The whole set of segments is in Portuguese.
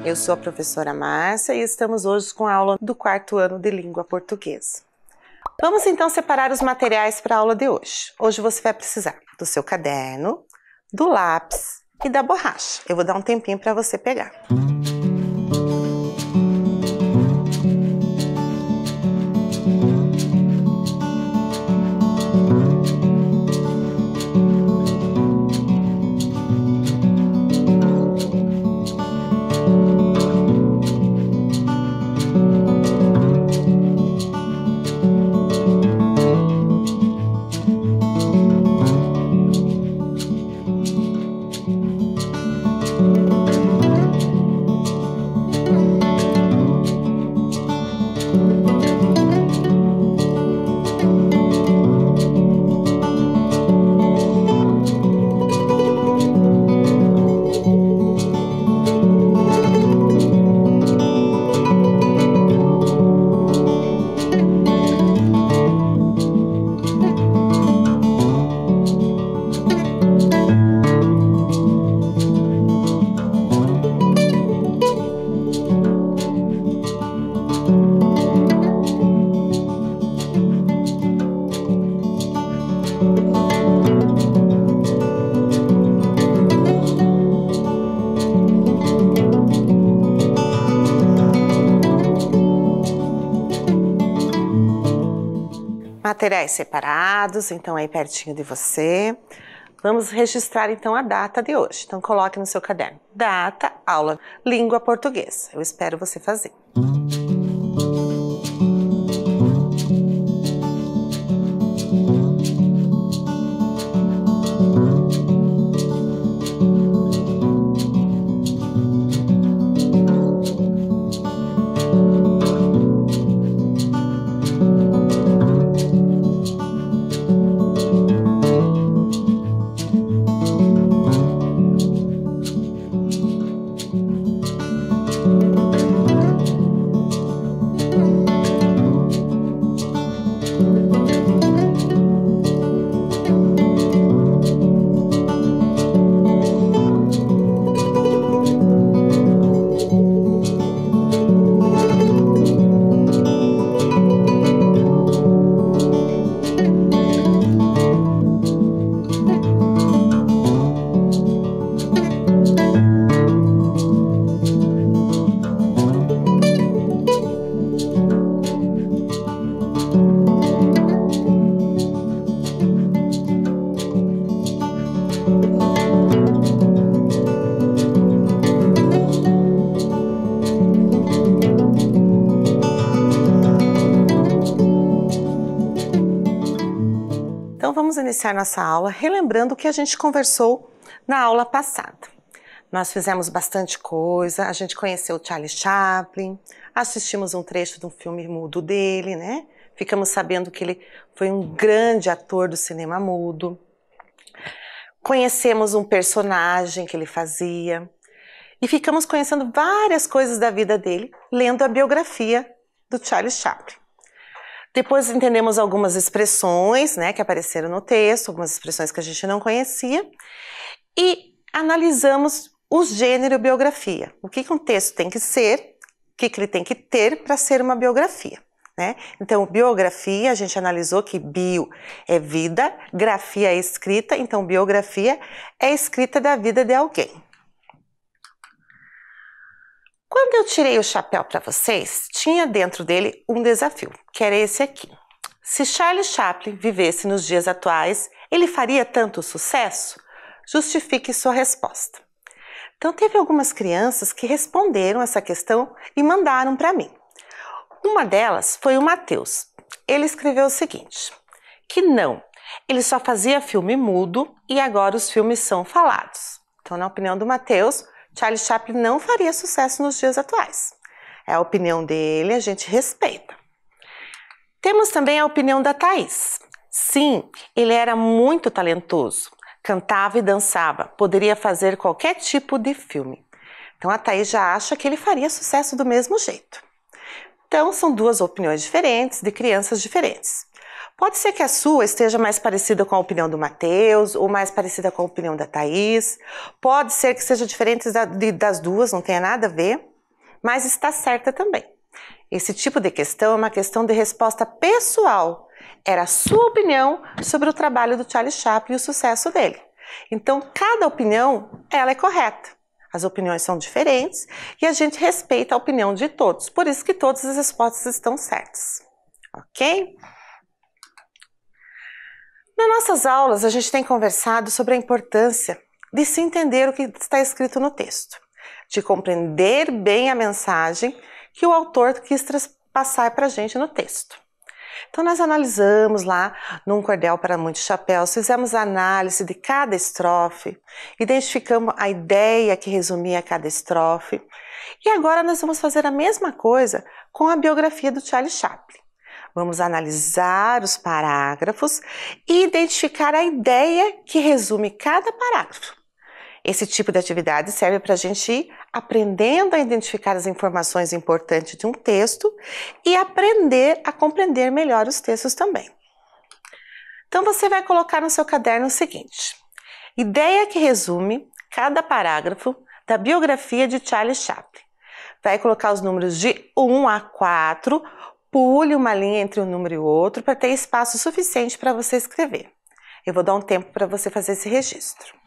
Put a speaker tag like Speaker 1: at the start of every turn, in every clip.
Speaker 1: Eu sou a professora Márcia e estamos hoje com a aula do 4º ano de Língua Portuguesa. Vamos então separar os materiais para a aula de hoje. Hoje você vai precisar do seu caderno, do lápis e da borracha. Eu vou dar um tempinho para você pegar. Materiais separados, então aí pertinho de você. Vamos registrar então a data de hoje. Então coloque no seu caderno. Data, aula, língua portuguesa. Eu espero você fazer. Então vamos iniciar nossa aula relembrando o que a gente conversou na aula passada. Nós fizemos bastante coisa, a gente conheceu o Charlie Chaplin, assistimos um trecho de um filme mudo dele, né? Ficamos sabendo que ele foi um grande ator do cinema mudo. Conhecemos um personagem que ele fazia e ficamos conhecendo várias coisas da vida dele, lendo a biografia do Charlie Chaplin. Depois entendemos algumas expressões, né, que apareceram no texto, algumas expressões que a gente não conhecia, e analisamos o gênero biografia. O que um texto tem que ser, o que ele tem que ter para ser uma biografia, né? Então, biografia, a gente analisou que bio é vida, grafia é escrita, então biografia é escrita da vida de alguém. Quando eu tirei o chapéu para vocês, tinha dentro dele um desafio, que era esse aqui. Se Charlie Chaplin vivesse nos dias atuais, ele faria tanto sucesso? Justifique sua resposta. Então, teve algumas crianças que responderam essa questão e mandaram para mim. Uma delas foi o Matheus. Ele escreveu o seguinte, que não, ele só fazia filme mudo e agora os filmes são falados. Então, na opinião do Matheus, Charlie Chaplin não faria sucesso nos dias atuais. É a opinião dele, a gente respeita. Temos também a opinião da Thaís. Sim, ele era muito talentoso, cantava e dançava, poderia fazer qualquer tipo de filme. Então a Thaís já acha que ele faria sucesso do mesmo jeito. Então são duas opiniões diferentes, de crianças diferentes. Pode ser que a sua esteja mais parecida com a opinião do Matheus ou mais parecida com a opinião da Thaís. Pode ser que seja diferente das duas, não tenha nada a ver. mas está certa também. Esse tipo de questão é uma questão de resposta pessoal. Era a sua opinião sobre o trabalho do Charlie Chaplin e o sucesso dele. Então, cada opinião, ela é correta. As opiniões são diferentes e a gente respeita a opinião de todos. Por isso que todas as respostas estão certas. Ok? Nas nossas aulas, a gente tem conversado sobre a importância de se entender o que está escrito no texto, de compreender bem a mensagem que o autor quis passar para a gente no texto. Então, nós analisamos lá, num Cordel para Muitos Chapéus, fizemos a análise de cada estrofe, identificamos a ideia que resumia cada estrofe, e agora nós vamos fazer a mesma coisa com a biografia do Charlie Chaplin. Vamos analisar os parágrafos e identificar a ideia que resume cada parágrafo. Esse tipo de atividade serve para a gente ir aprendendo a identificar as informações importantes de um texto e aprender a compreender melhor os textos também. Então você vai colocar no seu caderno o seguinte: ideia que resume cada parágrafo da biografia de Charlie Chaplin. Vai colocar os números de 1 a 4, pule uma linha entre um número e o outro para ter espaço suficiente para você escrever. Eu vou dar um tempo para você fazer esse registro.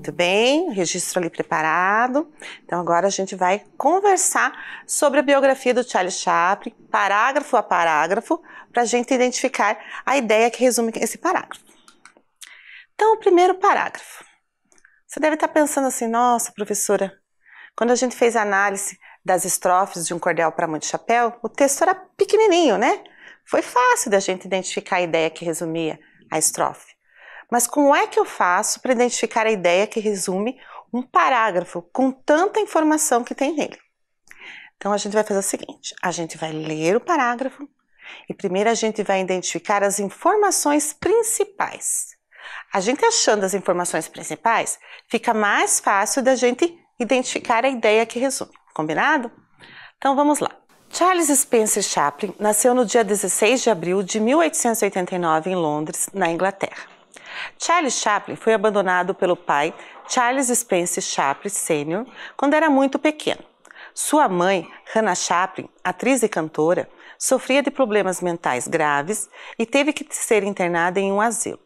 Speaker 1: Muito bem, registro ali preparado. Então agora a gente vai conversar sobre a biografia do Charlie Chaplin, parágrafo a parágrafo, para a gente identificar a ideia que resume esse parágrafo. Então, o primeiro parágrafo. Você deve estar pensando assim: nossa, professora, quando a gente fez a análise das estrofes de Um Cordel para Muitos Chapéus, o texto era pequenininho, né? Foi fácil da gente identificar a ideia que resumia a estrofe. Mas como é que eu faço para identificar a ideia que resume um parágrafo com tanta informação que tem nele? Então a gente vai fazer o seguinte: a gente vai ler o parágrafo e primeiro a gente vai identificar as informações principais. A gente achando as informações principais, fica mais fácil da gente identificar a ideia que resume. Combinado? Então vamos lá. Charles Spencer Chaplin nasceu no dia 16 de abril de 1889 em Londres, na Inglaterra. Charlie Chaplin foi abandonado pelo pai, Charles Spencer Chaplin Sr., quando era muito pequeno. Sua mãe, Hannah Chaplin, atriz e cantora, sofria de problemas mentais graves e teve que ser internada em um asilo.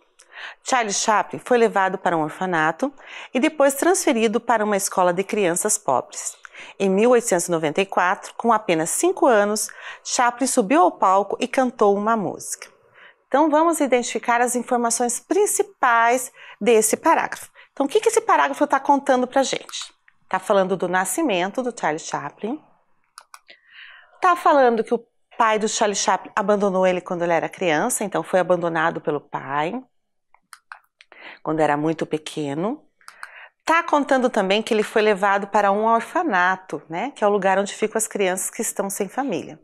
Speaker 1: Charlie Chaplin foi levado para um orfanato e depois transferido para uma escola de crianças pobres. Em 1894, com apenas 5 anos, Chaplin subiu ao palco e cantou uma música. Então vamos identificar as informações principais desse parágrafo. Então o que esse parágrafo está contando para a gente? Tá falando do nascimento do Charlie Chaplin. Tá falando que o pai do Charlie Chaplin abandonou ele quando ele era criança, então foi abandonado pelo pai quando era muito pequeno. Tá contando também que ele foi levado para um orfanato, né, que é o lugar onde ficam as crianças que estão sem família.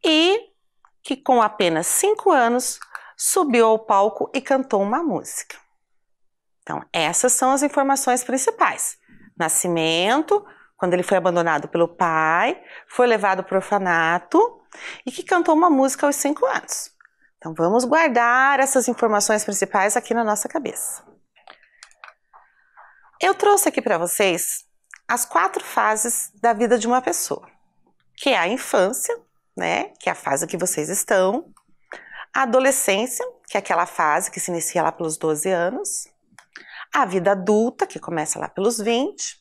Speaker 1: E que com apenas 5 anos subiu ao palco e cantou uma música. Então, essas são as informações principais. Nascimento, quando ele foi abandonado pelo pai, foi levado para o orfanato e que cantou uma música aos 5 anos. Então, vamos guardar essas informações principais aqui na nossa cabeça. Eu trouxe aqui para vocês as 4 fases da vida de uma pessoa, que é a infância, né, que é a fase que vocês estão, a adolescência, que é aquela fase que se inicia lá pelos 12 anos, a vida adulta, que começa lá pelos 20,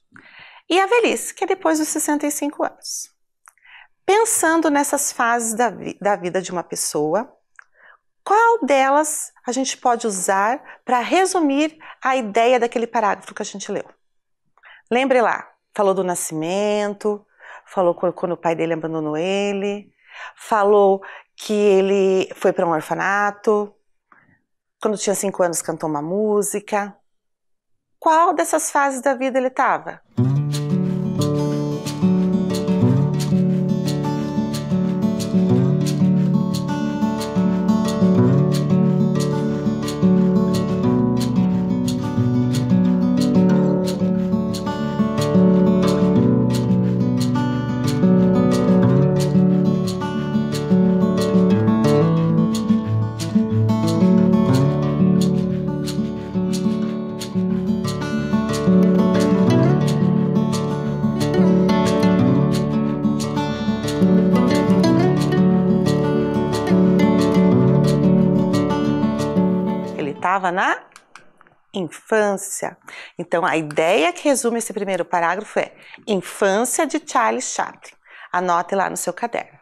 Speaker 1: e a velhice, que é depois dos 65 anos. Pensando nessas fases da vida de uma pessoa, qual delas a gente pode usar para resumir a ideia daquele parágrafo que a gente leu? Lembre lá, falou do nascimento, falou quando o pai dele abandonou ele, falou que ele foi para um orfanato, quando tinha 5 anos cantou uma música. Qual dessas fases da vida ele estava? Estava na infância. Então, a ideia que resume esse primeiro parágrafo é infância de Charlie Chaplin. Anote lá no seu caderno.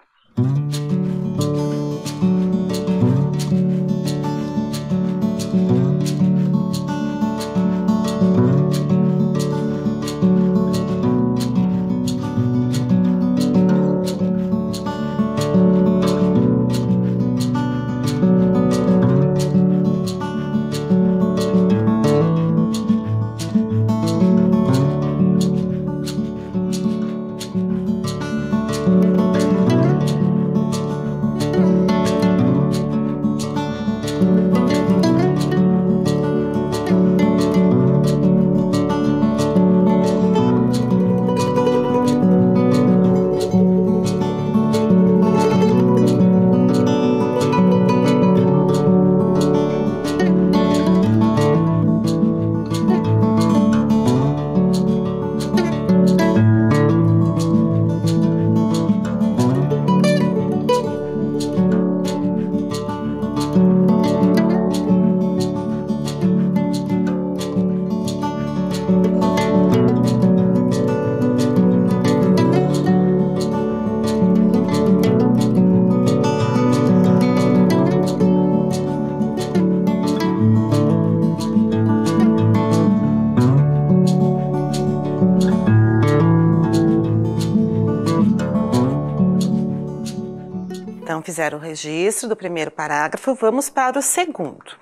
Speaker 1: Então, fizeram o registro do primeiro parágrafo, vamos para o segundo.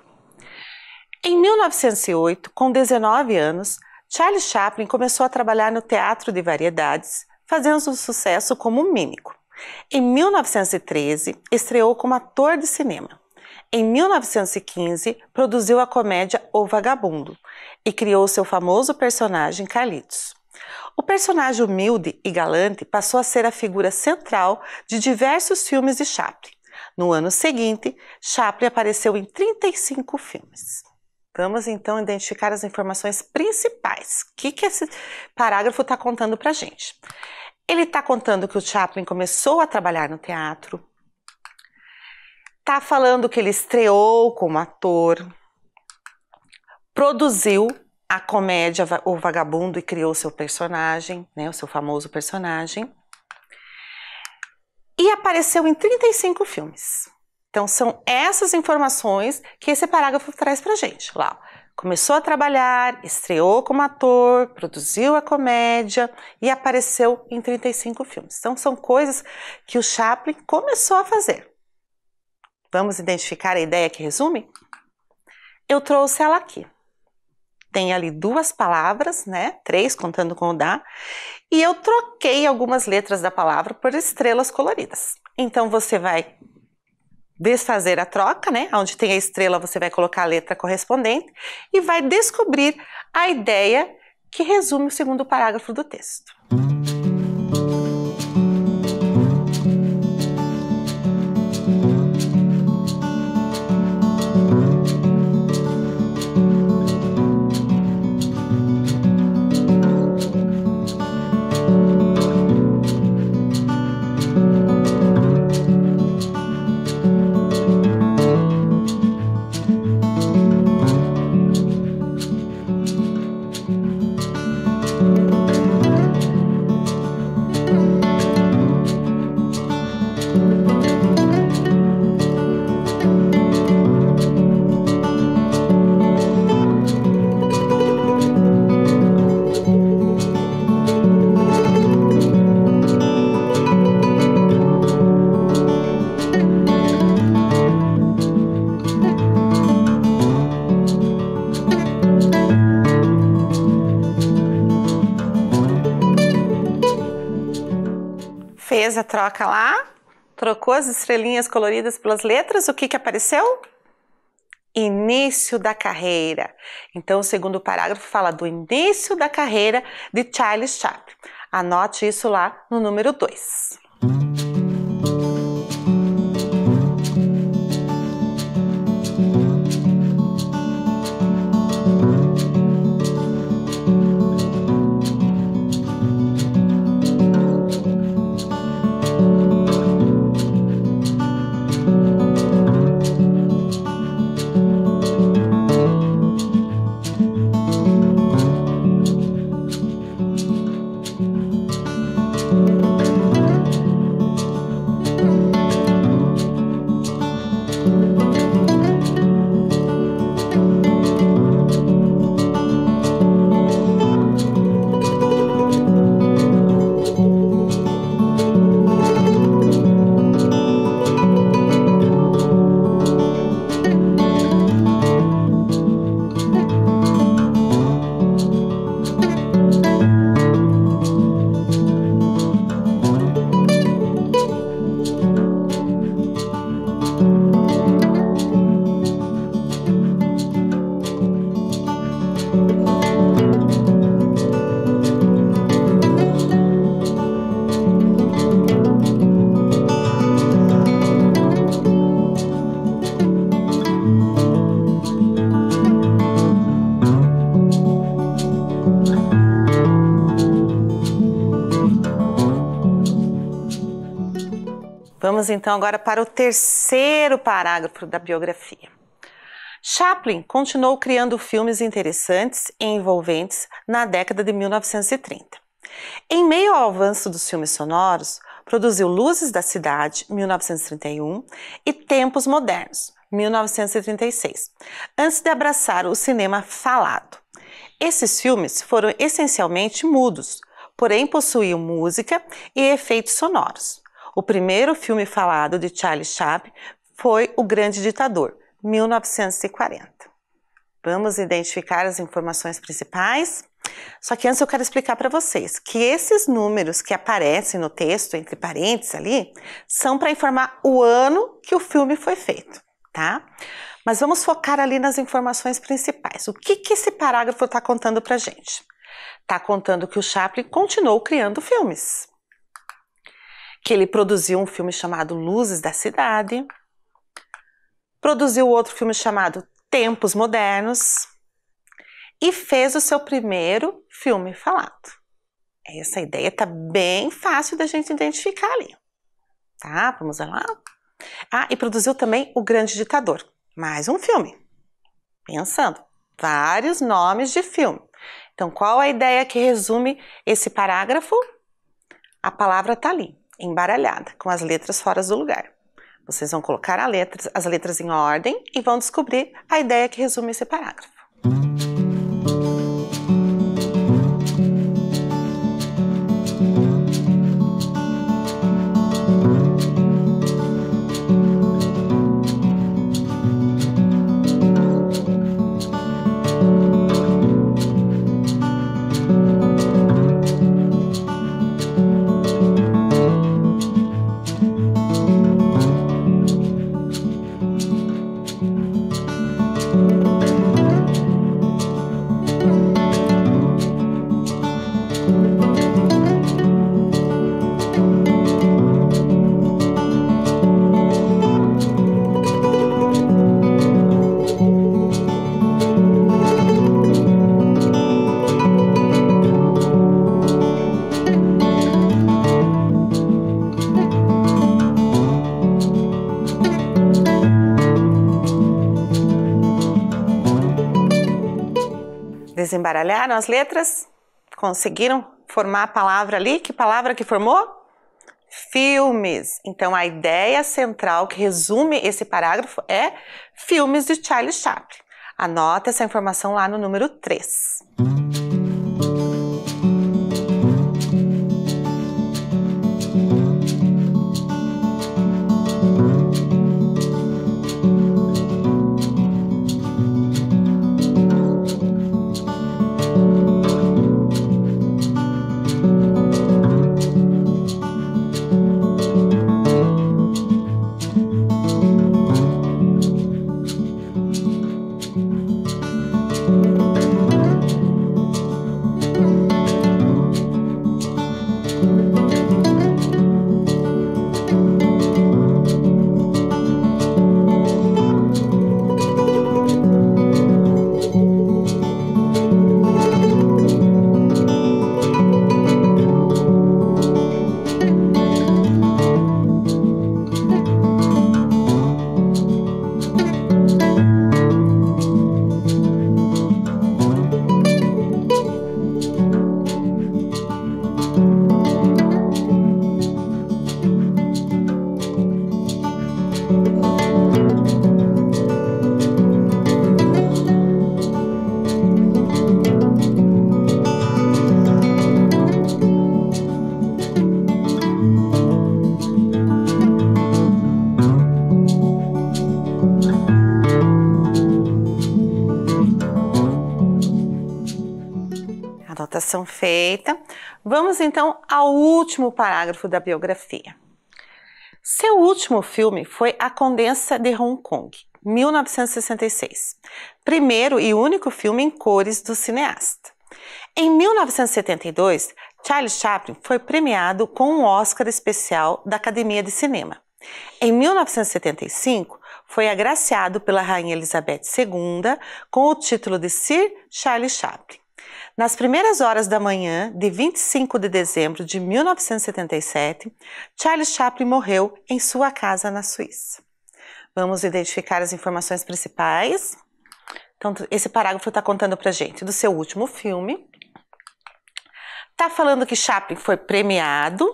Speaker 1: Em 1908, com 19 anos, Charlie Chaplin começou a trabalhar no teatro de variedades, fazendo sucesso como mímico. Em 1913, estreou como ator de cinema. Em 1915, produziu a comédia O Vagabundo e criou seu famoso personagem Carlitos. O personagem humilde e galante passou a ser a figura central de diversos filmes de Chaplin. No ano seguinte, Chaplin apareceu em 35 filmes. Vamos então identificar as informações principais. O que esse parágrafo está contando para a gente? Ele está contando que o Chaplin começou a trabalhar no teatro, está falando que ele estreou como ator, produziu a comédia O Vagabundo e criou seu personagem, né, o seu famoso personagem, e apareceu em 35 filmes. Então, são essas informações que esse parágrafo traz pra gente. Lá, Começou a trabalhar, estreou como ator, produziu a comédia e apareceu em 35 filmes. Então são coisas que o Chaplin começou a fazer. Vamos identificar a ideia que resume? Eu trouxe ela aqui. Tem ali 2 palavras, né? 3 contando com o da. E eu troquei algumas letras da palavra por estrelas coloridas. Então você vai desfazer a troca, né? Onde tem a estrela, você vai colocar a letra correspondente e vai descobrir a ideia que resume o segundo parágrafo do texto. Fez a troca lá, trocou as estrelinhas coloridas pelas letras, o que apareceu? Início da carreira. Então o segundo parágrafo fala do início da carreira de Charles Chaplin. Anote isso lá no número 2. Vamos então agora para o terceiro parágrafo da biografia. Chaplin continuou criando filmes interessantes e envolventes na década de 1930. Em meio ao avanço dos filmes sonoros, produziu Luzes da Cidade, 1931, e Tempos Modernos, 1936, antes de abraçar o cinema falado. Esses filmes foram essencialmente mudos, porém possuíam música e efeitos sonoros. O primeiro filme falado de Charlie Chaplin foi O Grande Ditador, 1940. Vamos identificar as informações principais? Só que antes eu quero explicar para vocês que esses números que aparecem no texto, entre parênteses ali, são para informar o ano que o filme foi feito, tá? Mas vamos focar ali nas informações principais. O que esse parágrafo está contando para a gente? Está contando que o Chaplin continuou criando filmes. Que ele produziu um filme chamado Luzes da Cidade, produziu outro filme chamado Tempos Modernos e fez o seu primeiro filme falado. Essa ideia está bem fácil da gente identificar ali, tá? Vamos lá. E produziu também O Grande Ditador, mais um filme. Pensando, vários nomes de filme. Então, qual a ideia que resume esse parágrafo? A palavra está ali, embaralhada, com as letras fora do lugar. Vocês vão colocar as letras em ordem e vão descobrir a ideia que resume esse parágrafo. Desembaralharam as letras? Conseguiram formar a palavra ali? Que palavra que formou? Filmes. Então, a ideia central que resume esse parágrafo é filmes de Charlie Chaplin. Anota essa informação lá no número 3. Anotação feita. Vamos então ao último parágrafo da biografia. Seu último filme foi A Condessa de Hong Kong, 1966. Primeiro e único filme em cores do cineasta. Em 1972, Charlie Chaplin foi premiado com um Oscar especial da Academia de Cinema. Em 1975, foi agraciado pela Rainha Elizabeth II com o título de Sir Charlie Chaplin. Nas primeiras horas da manhã de 25 de dezembro de 1977, Charlie Chaplin morreu em sua casa na Suíça. Vamos identificar as informações principais. Então, esse parágrafo está contando pra gente do seu último filme. Está falando que Chaplin foi premiado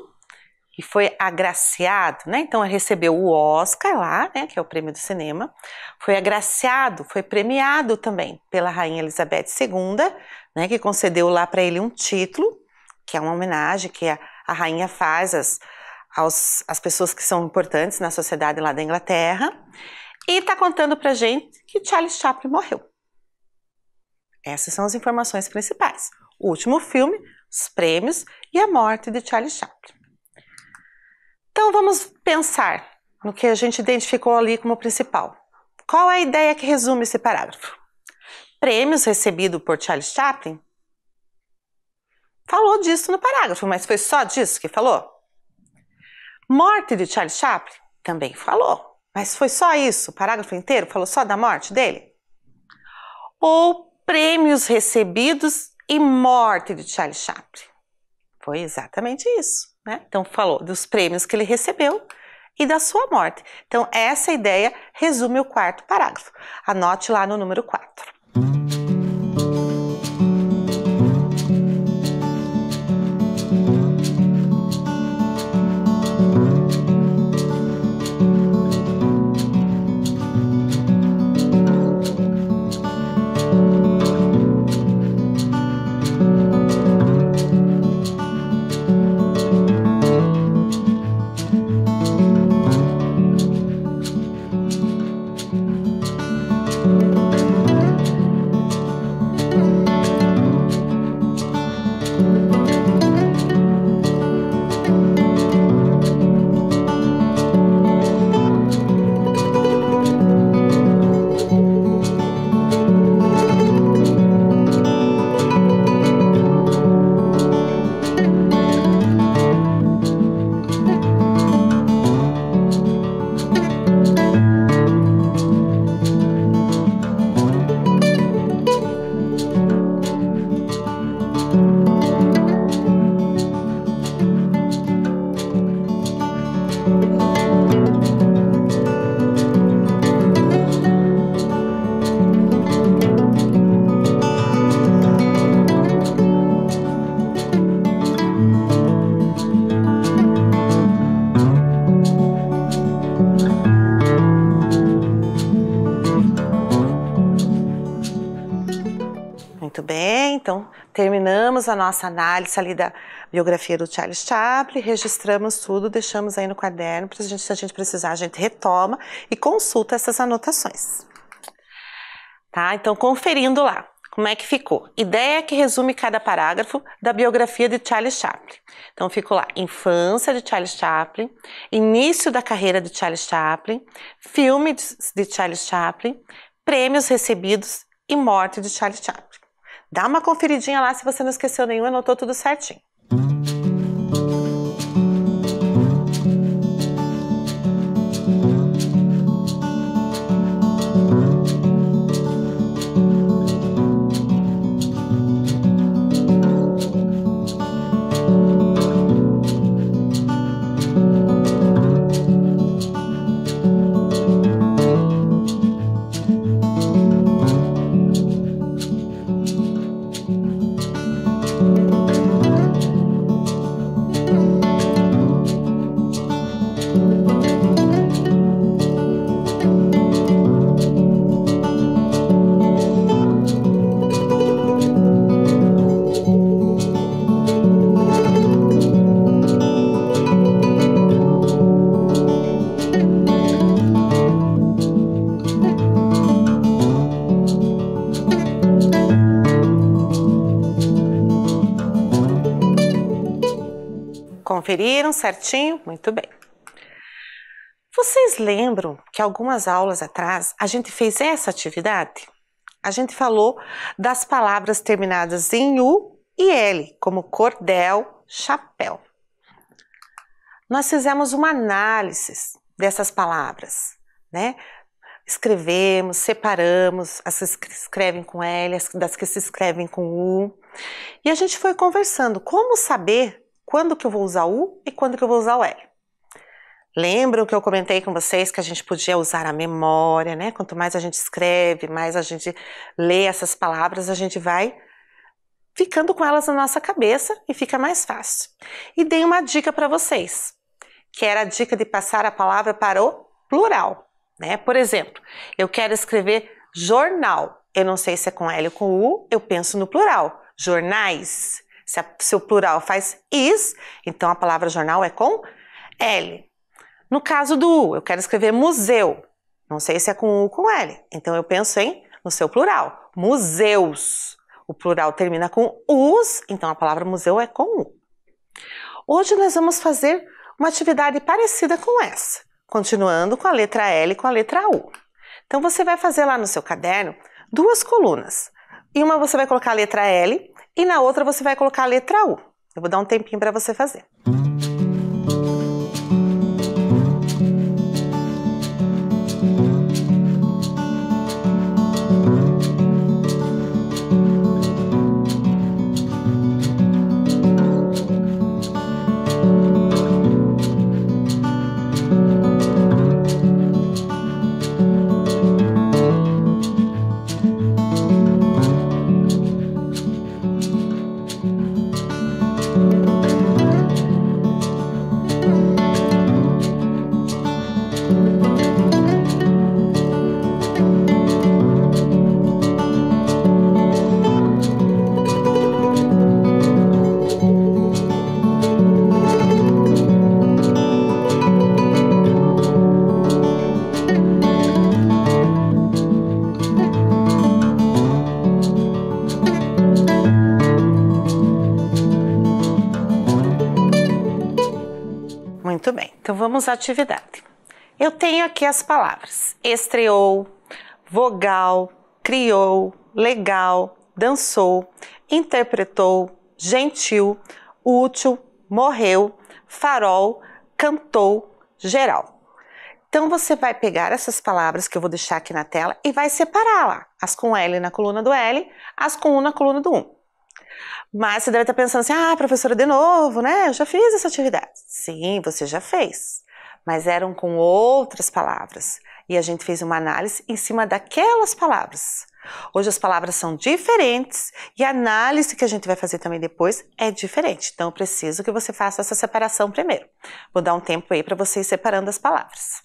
Speaker 1: e foi agraciado, né? Então, ele recebeu o Oscar lá, né? Que é o prêmio do cinema. Foi agraciado, foi premiado também pela Rainha Elizabeth II, né? Que concedeu lá para ele um título, que é uma homenagem que a rainha faz às pessoas que são importantes na sociedade lá da Inglaterra. E está contando pra gente que Charlie Chaplin morreu. Essas são as informações principais. O último filme, os prêmios e a morte de Charlie Chaplin. Então vamos pensar no que a gente identificou ali como principal. Qual é a ideia que resume esse parágrafo? Prêmios recebidos por Charlie Chaplin? Falou disso no parágrafo, mas foi só disso que falou? Morte de Charlie Chaplin? Também falou, mas foi só isso? O parágrafo inteiro falou só da morte dele? Ou prêmios recebidos e morte de Charlie Chaplin? Foi exatamente isso, né? Então falou dos prêmios que ele recebeu e da sua morte. Então essa ideia resume o quarto parágrafo. Anote lá no número 4. Muito bem, então terminamos a nossa análise ali da biografia do Charles Chaplin, registramos tudo, deixamos aí no caderno, se a gente precisar, a gente retoma e consulta essas anotações. Tá? Então, conferindo lá, como é que ficou? Ideia que resume cada parágrafo da biografia de Charles Chaplin. Então, ficou lá, infância de Charles Chaplin, início da carreira de Charles Chaplin, filme de Charles Chaplin, prêmios recebidos e morte de Charles Chaplin. Dá uma conferidinha lá se você não esqueceu nenhum, anotou tudo certinho. Conferiram certinho? Muito bem. Vocês lembram que algumas aulas atrás a gente fez essa atividade? A gente falou das palavras terminadas em U e L, como cordel, chapéu. Nós fizemos uma análise dessas palavras, né? Escrevemos, separamos as que se escrevem com L, das que se escrevem com U. E a gente foi conversando como saber quando que eu vou usar U e quando que eu vou usar o L. Lembram que eu comentei com vocês que a gente podia usar a memória, né? Quanto mais a gente escreve, mais a gente lê essas palavras, a gente vai ficando com elas na nossa cabeça e fica mais fácil. E dei uma dica para vocês, que era a dica de passar a palavra para o plural, né? Por exemplo, eu quero escrever jornal. Eu não sei se é com L ou com U, eu penso no plural. Jornais. Se o plural faz is, então a palavra jornal é com L. No caso do U, eu quero escrever museu. Não sei se é com U ou com L. Então eu penso no seu plural. Museus. O plural termina com us, então a palavra museu é com U. Hoje nós vamos fazer uma atividade parecida com essa, continuando com a letra L e com a letra U. Então você vai fazer lá no seu caderno 2 colunas. Em uma você vai colocar a letra L e na outra você vai colocar a letra U. Eu vou dar um tempinho para você fazer. Muito bem, então vamos à atividade. Eu tenho aqui as palavras estreou, vogal, criou, legal, dançou, interpretou, gentil, útil, morreu, farol, cantou, geral. Então você vai pegar essas palavras que eu vou deixar aqui na tela e vai separar lá, as com L na coluna do L, as com U na coluna do U. Mas você deve estar pensando assim, professora, de novo, né? Eu já fiz essa atividade. Sim, você já fez, mas eram com outras palavras. E a gente fez uma análise em cima daquelas palavras. Hoje as palavras são diferentes e a análise que a gente vai fazer também depois é diferente. Então eu preciso que você faça essa separação primeiro. Vou dar um tempo aí para você ir separando as palavras.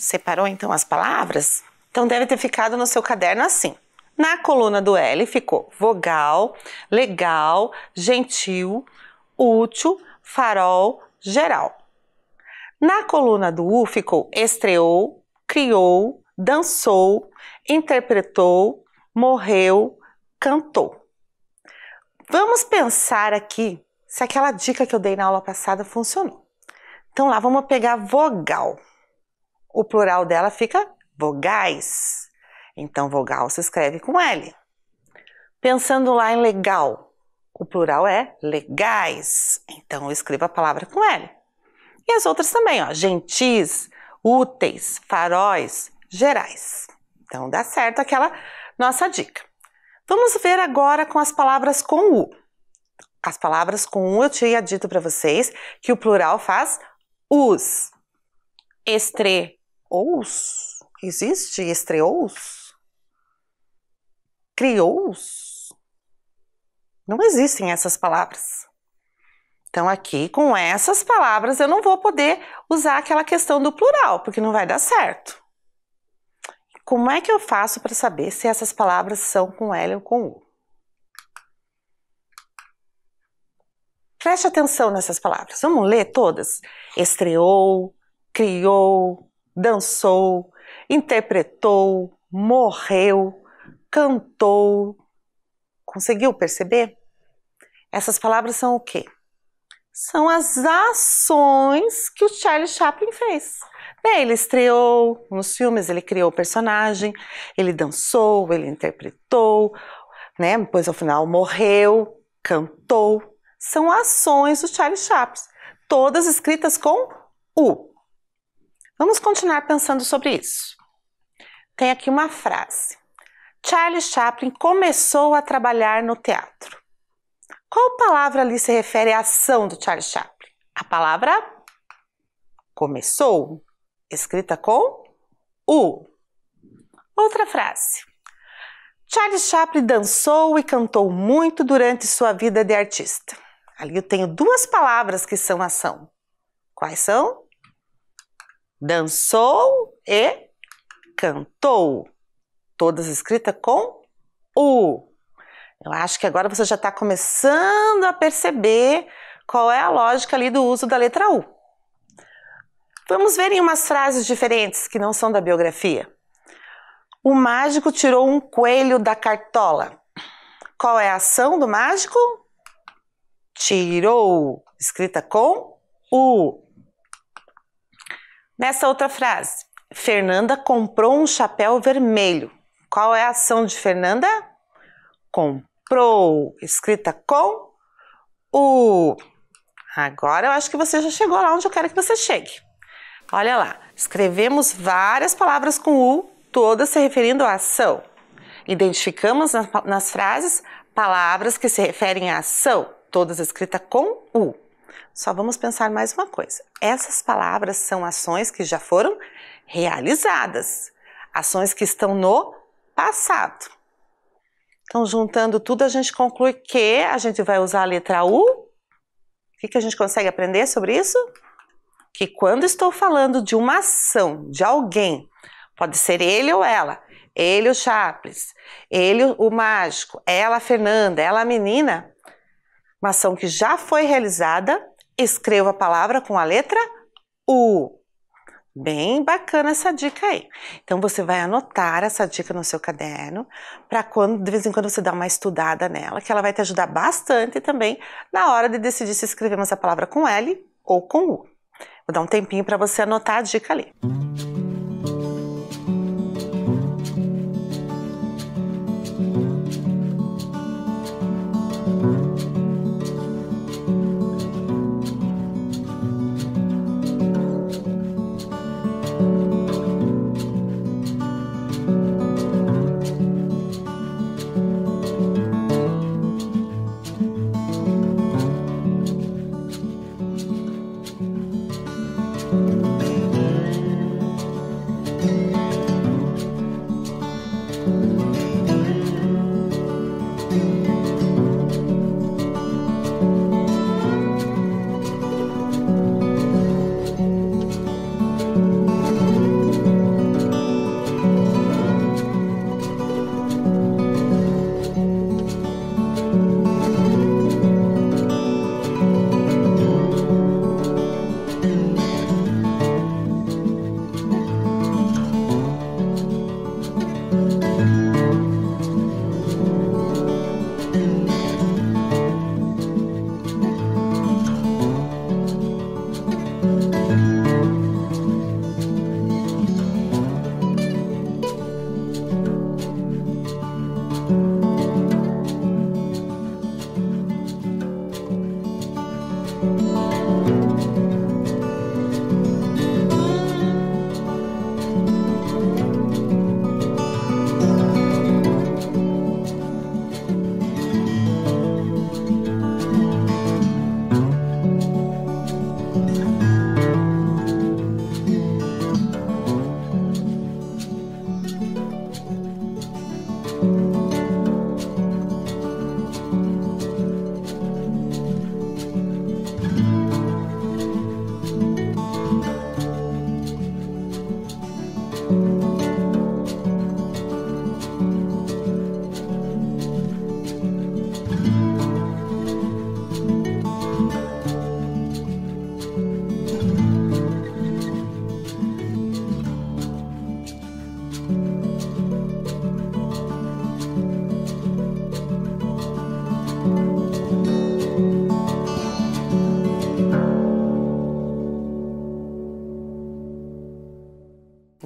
Speaker 1: Separou então as palavras? Então deve ter ficado no seu caderno assim. Na coluna do L ficou vogal, legal, gentil, útil, farol, geral. Na coluna do U ficou estreou, criou, dançou, interpretou, morreu, cantou. Vamos pensar aqui se aquela dica que eu dei na aula passada funcionou. Então lá vamos pegar vogal. O plural dela fica vogais. Então vogal se escreve com L. Pensando lá em legal, o plural é legais. Então eu escrevo a palavra com L. E as outras também, ó, gentis, úteis, faróis, gerais. Então dá certo aquela nossa dica. Vamos ver agora com as palavras com U. As palavras com U eu tinha dito para vocês que o plural faz us. Estreous. Existe estreous? Crious? Não existem essas palavras. Então aqui com essas palavras eu não vou poder usar aquela questão do plural, porque não vai dar certo. Como é que eu faço para saber se essas palavras são com L ou com U? Preste atenção nessas palavras. Vamos ler todas? Estreou, criou, dançou, interpretou, morreu, cantou. Conseguiu perceber? Essas palavras são o quê? São as ações que o Charlie Chaplin fez. Ele estreou nos filmes, ele criou o personagem, ele dançou, ele interpretou, né? Depois ao final morreu, cantou. São ações do Charlie Chaplin, todas escritas com U. Vamos continuar pensando sobre isso. Tem aqui uma frase. Charlie Chaplin começou a trabalhar no teatro. Qual palavra ali se refere à ação do Charlie Chaplin? A palavra começou, escrita com U. Outra frase. Charlie Chaplin dançou e cantou muito durante sua vida de artista. Ali eu tenho duas palavras que são ação. Quais são? Dançou e cantou. Todas escritas com U. Eu acho que agora você já está começando a perceber qual é a lógica ali do uso da letra U. Vamos ver em umas frases diferentes que não são da biografia. O mágico tirou um coelho da cartola. Qual é a ação do mágico? Tirou, escrita com U. Nessa outra frase, Fernanda comprou um chapéu vermelho. Qual é a ação de Fernanda? Comprou, escrita com U. Agora eu acho que você já chegou lá onde eu quero que você chegue. Olha lá, escrevemos várias palavras com U, todas se referindo à ação. Identificamos nas frases palavras que se referem à ação, todas escritas com U. Só vamos pensar mais uma coisa. Essas palavras são ações que já foram realizadas, ações que estão no passado. Então, juntando tudo, a gente conclui que a gente vai usar a letra U. O que a gente consegue aprender sobre isso? Que quando estou falando de uma ação, de alguém, pode ser ele ou ela, ele o Chaplin, ele o mágico, ela a Fernanda, ela a menina, uma ação que já foi realizada, escreva a palavra com a letra U. Bem bacana essa dica aí. Então você vai anotar essa dica no seu caderno para quando de vez em quando você dá uma estudada nela, que ela vai te ajudar bastante também na hora de decidir se escrevemos a palavra com L ou com U. Vou dar um tempinho para você anotar a dica ali.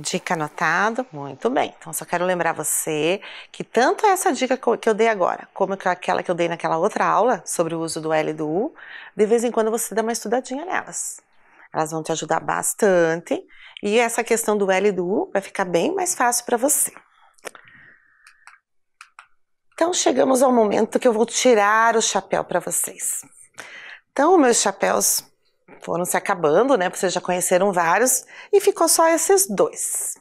Speaker 1: Dica anotada? Muito bem. Então, só quero lembrar você que tanto essa dica que eu dei agora, como aquela que eu dei naquela outra aula sobre o uso do L e do U, de vez em quando você dá uma estudadinha nelas. Elas vão te ajudar bastante e essa questão do L e do U vai ficar bem mais fácil para você. Então, chegamos ao momento que eu vou tirar o chapéu para vocês. Então, meus chapéus foram se acabando, né? Vocês já conheceram vários e ficou só esses dois,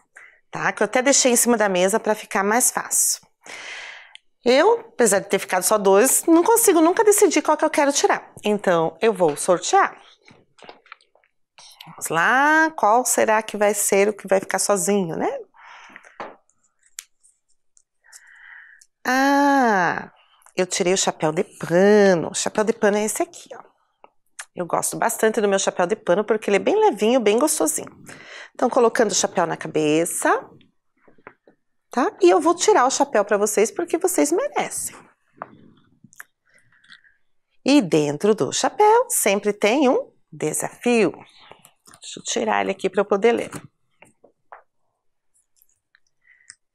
Speaker 1: tá? Que eu até deixei em cima da mesa para ficar mais fácil. Eu, apesar de ter ficado só dois, não consigo nunca decidir qual que eu quero tirar. Então, eu vou sortear. Vamos lá, qual será que vai ser o que vai ficar sozinho, né? Ah, eu tirei o chapéu de pano. O chapéu de pano é esse aqui, ó. Eu gosto bastante do meu chapéu de pano porque ele é bem levinho, bem gostosinho. Então, colocando o chapéu na cabeça, tá? E eu vou tirar o chapéu para vocês porque vocês merecem. E dentro do chapéu sempre tem um desafio. Deixa eu tirar ele aqui para eu poder ler.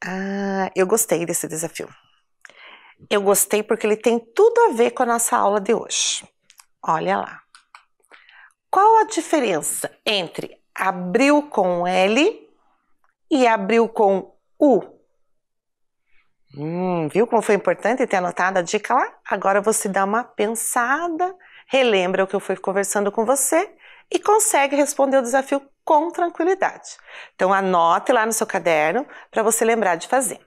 Speaker 1: Ah, eu gostei desse desafio. Eu gostei porque ele tem tudo a ver com a nossa aula de hoje. Olha lá. Qual a diferença entre abril com L e abril com U? Viu como foi importante ter anotado a dica lá? Agora você dá uma pensada, relembra o que eu fui conversando com você e consegue responder o desafio com tranquilidade. Então anote lá no seu caderno para você lembrar de fazer.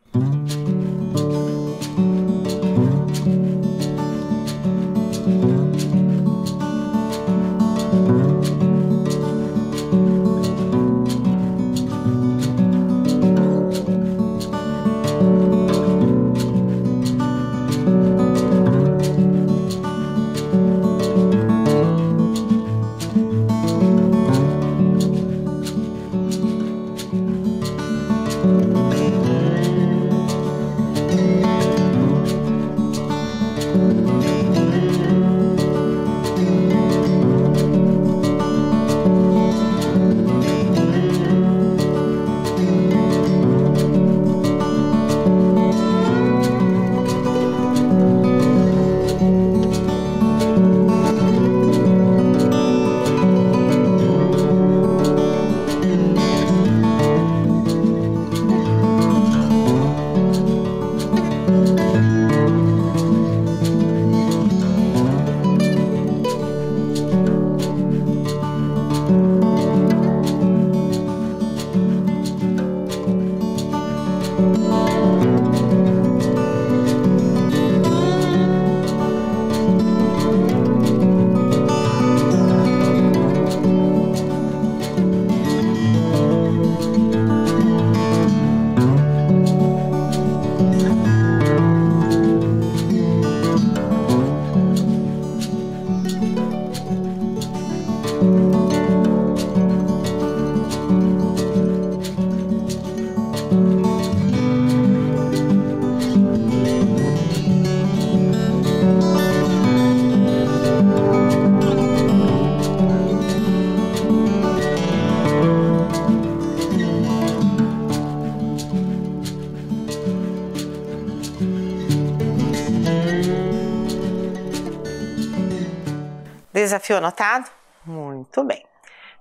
Speaker 1: Desafio anotado? Muito bem.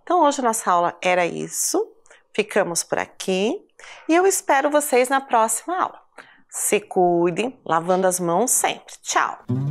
Speaker 1: Então hoje a nossa aula era isso. Ficamos por aqui e eu espero vocês na próxima aula. Se cuidem, lavando as mãos sempre. Tchau!